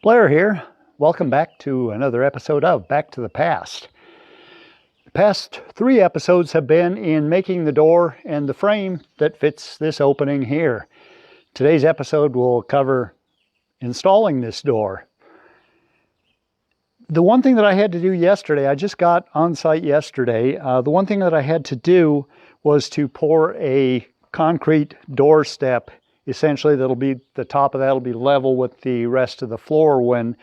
Blair here. Welcome back to another episode of Back to the Past. The past 3 episodes have been in making the door and the frame that fits this opening here. Today's episode will cover installing this door. The one thing that I had to do yesterday, I just got on site yesterday, the one thing that I had to do was to pour a concrete doorstep. Essentially, the top of that will be level with the rest of the floor when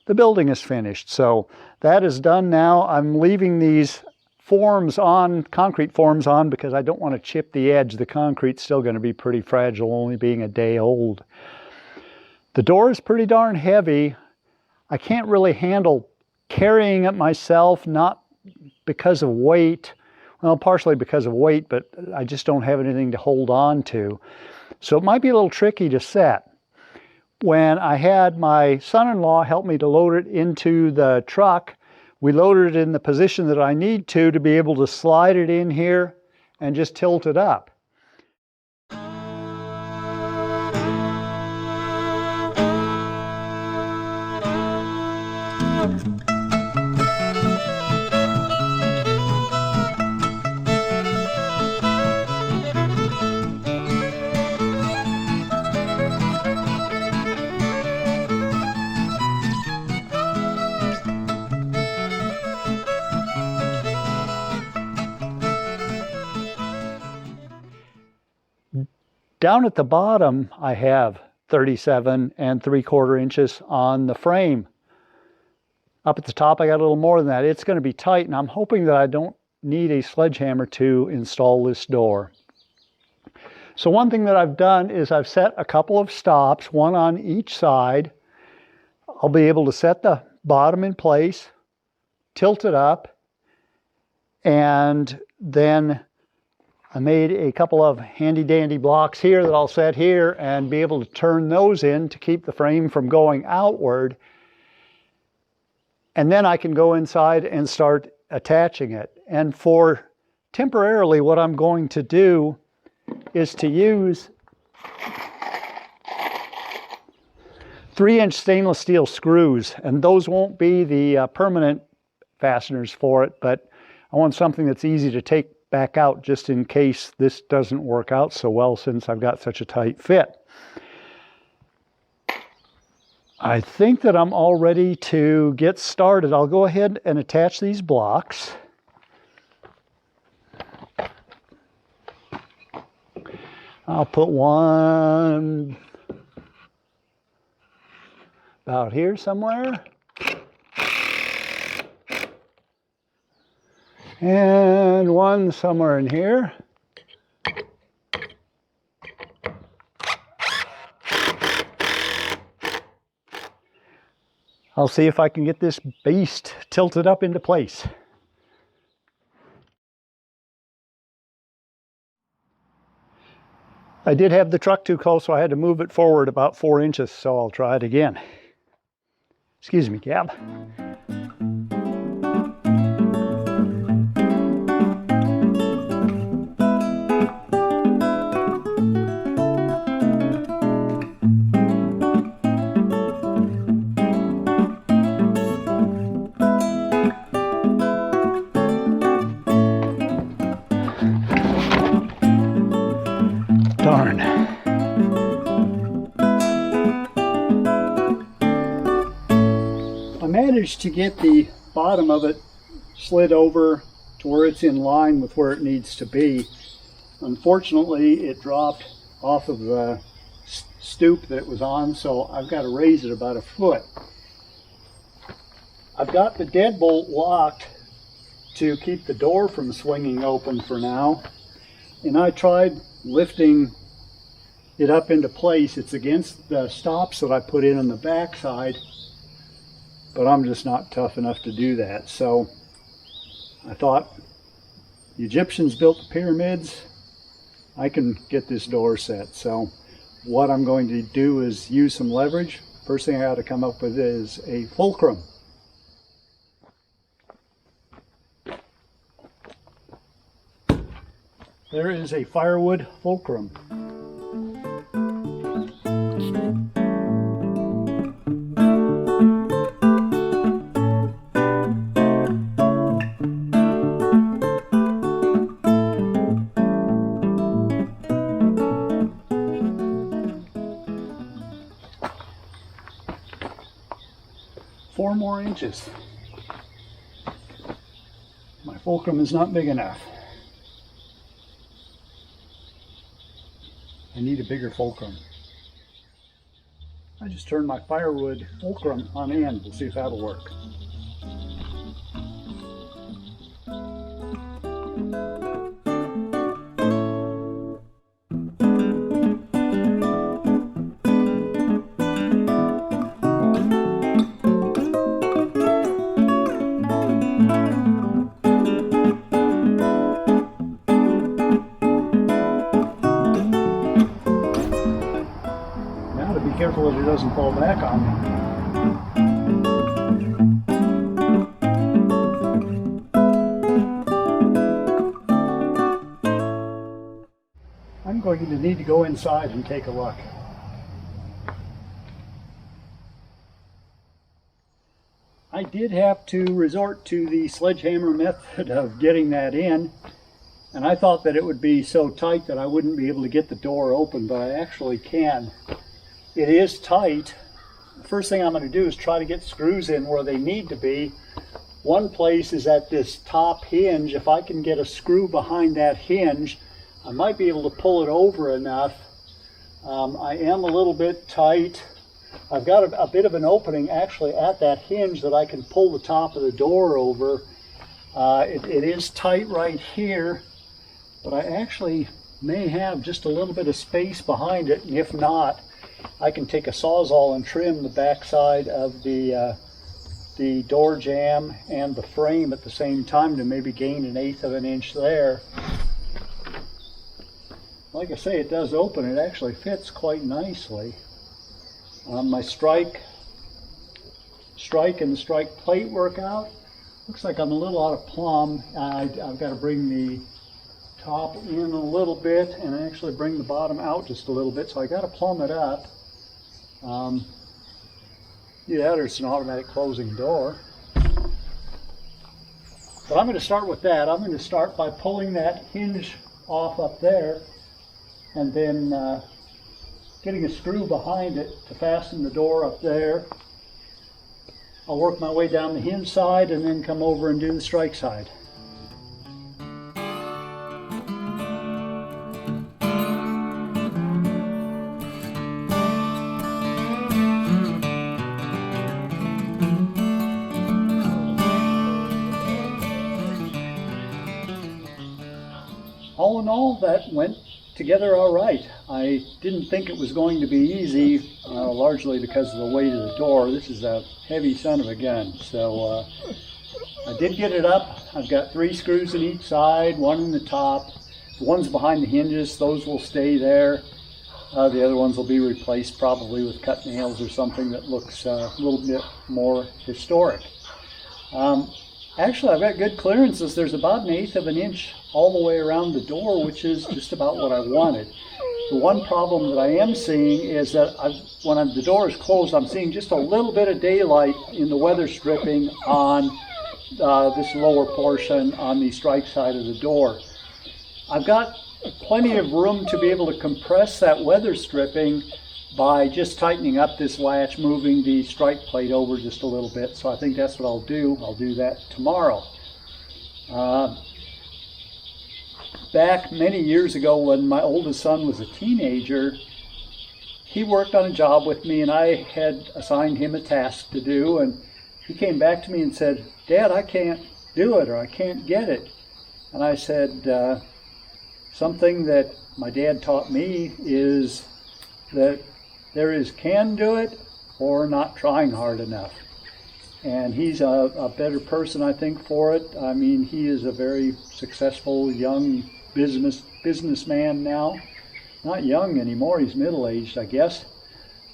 the building is finished. So that is done now. I'm leaving these forms on, concrete forms on, because I don't want to chip the edge. The concrete's still going to be pretty fragile, only being a day old. The door is pretty darn heavy. I can't really handle carrying it myself, not because of weight. Well, partially because of weight, but I just don't have anything to hold on to. So it might be a little tricky to set. When I had my son-in-law help me to load it into the truck, we loaded it in the position that I need to be able to slide it in here and just tilt it up. Down at the bottom, I have 37 3/4 inches on the frame. Up at the top, I got a little more than that. It's going to be tight, and I'm hoping that I don't need a sledgehammer to install this door. So one thing that I've done is I've set a couple of stops, one on each side. I'll be able to set the bottom in place, tilt it up, and then I made a couple of handy-dandy blocks here that I'll set here and be able to turn those in to keep the frame from going outward. And then I can go inside and start attaching it. And for temporarily, what I'm going to do is to use 3-inch stainless steel screws. And those won't be the permanent fasteners for it, but I want something that's easy to take back out just in case this doesn't work out so well since I've got such a tight fit. I think that I'm all ready to get started. I'll go ahead and attach these blocks. I'll put one about here somewhere. And one somewhere in here. I'll see if I can get this beast tilted up into place. I did have the truck too close, so I had to move it forward about 4 inches, so I'll try it again. Excuse me, Gab. Darn. I managed to get the bottom of it slid over to where it's in line with where it needs to be. Unfortunately, it dropped off of the stoop that it was on, so I've got to raise it about 1 foot. I've got the deadbolt locked to keep the door from swinging open for now, and I tried lifting it up into place. It's against the stops that I put in on the back side, but I'm just not tough enough to do that. So I thought, the Egyptians built the pyramids, I can get this door set. So what I'm going to do is use some leverage. First thing I got to come up with is a fulcrum. There is a firewood fulcrum. 4 more inches. My fulcrum is not big enough. I need a bigger fulcrum. I just turned my firewood fulcrum on end. We'll see if that'll work. Be careful that it doesn't fall back on me. I'm going to need to go inside and take a look. I did have to resort to the sledgehammer method of getting that in, and I thought that it would be so tight that I wouldn't be able to get the door open, but I actually can. It is tight. The first thing I'm going to do is try to get screws in where they need to be. One place is at this top hinge. If I can get a screw behind that hinge, I might be able to pull it over enough. I am a little bit tight. I've got a bit of an opening actually at that hinge that I can pull the top of the door over. It is tight right here, but I actually may have just a little bit of space behind it, and if not, I can take a Sawzall and trim the backside of the door jamb and the frame at the same time to maybe gain 1/8 of an inch there. Like I say, it does open. It actually fits quite nicely. My strike and the strike plate work out. Looks like I'm a little out of plumb. I've got to bring the top in a little bit and actually bring the bottom out just a little bit, so I got to plumb it up. Yeah, there's an automatic closing door. But I'm going to start with that. I'm going to start by pulling that hinge off up there and then getting a screw behind it to fasten the door up there. I'll work my way down the hinge side and then come over and do the strike side. All in all, that went together all right. I didn't think it was going to be easy, largely because of the weight of the door. This is a heavy son of a gun, so I did get it up. I've got 3 screws in each side, 1 in the top. The ones behind the hinges, those will stay there. The other ones will be replaced probably with cut nails or something that looks a little bit more historic. Actually, I've got good clearances. There's about 1/8 of an inch all the way around the door, which is just about what I wanted. The one problem that I am seeing is that when the door is closed, I'm seeing just a little bit of daylight in the weather stripping on this lower portion on the strike side of the door. I've got plenty of room to be able to compress that weather stripping by just tightening up this latch, moving the strike plate over just a little bit. So I think that's what I'll do. I'll do that tomorrow. Back many years ago when my oldest son was a teenager, he worked on a job with me and I had assigned him a task to do, and he came back to me and said, "Dad, I can't do it, or I can't get it." And I said, something that my dad taught me is that there is can do it or not trying hard enough. And he's a better person, I think, for it. I mean, he is a very successful young businessman now. Not young anymore, he's middle-aged, I guess.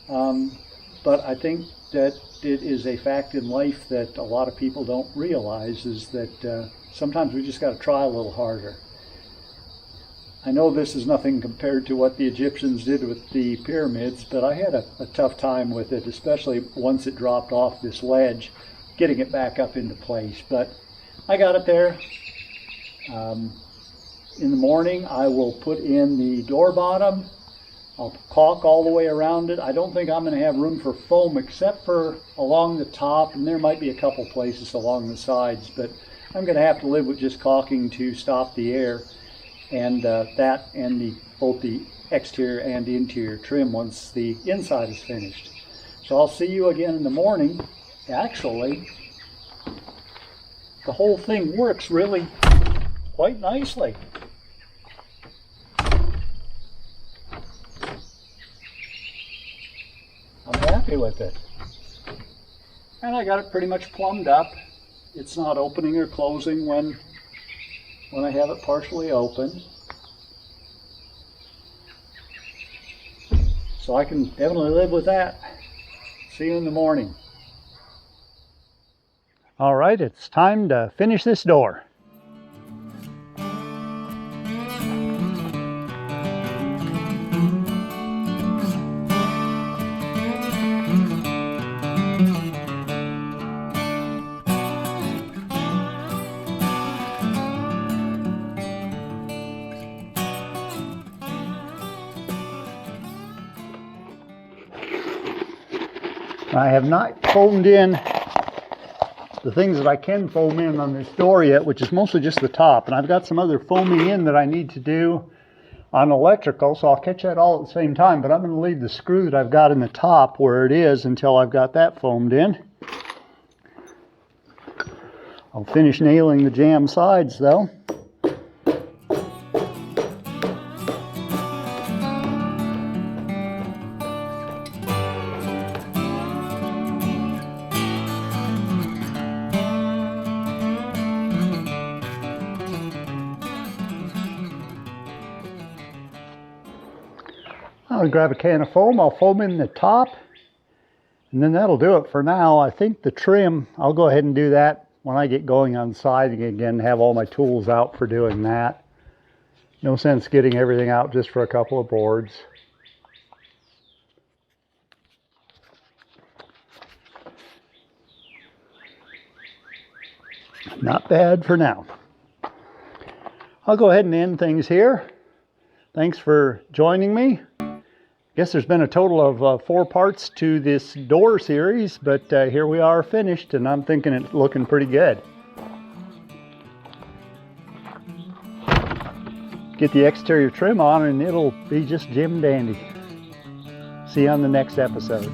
But I think that it is a fact in life that a lot of people don't realize, is that sometimes we just got to try a little harder. I know this is nothing compared to what the Egyptians did with the pyramids, but I had a tough time with it, especially once it dropped off this ledge, getting it back up into place. But I got it there. In the morning, I will put in the door bottom. I'll caulk all the way around it. I don't think I'm going to have room for foam except for along the top, and there might be a couple places along the sides, but I'm going to have to live with just caulking to stop the air, and that and both the exterior and interior trim once the inside is finished. So I'll see you again in the morning. Actually, the whole thing works really quite nicely. I'm happy with it. And I got it pretty much plumbed up. It's not opening or closing when I have it partially open. So I can definitely live with that. See you in the morning. All right, it's time to finish this door. I have not foamed in the things that I can foam in on this door yet, which is mostly just the top. And I've got some other foaming in that I need to do on electrical, so I'll catch that all at the same time. But I'm going to leave the screw that I've got in the top where it is until I've got that foamed in. I'll finish nailing the jamb sides though. I'll grab a can of foam, I'll foam in the top, and then that'll do it for now. I think the trim, I'll go ahead and do that when I get going on siding again, have all my tools out for doing that. No sense getting everything out just for a couple of boards. Not bad for now. I'll go ahead and end things here. Thanks for joining me. I guess there's been a total of 4 parts to this door series, but here we are finished, and I'm thinking it's looking pretty good. Get the exterior trim on and it'll be just Jim dandy. See you on the next episode.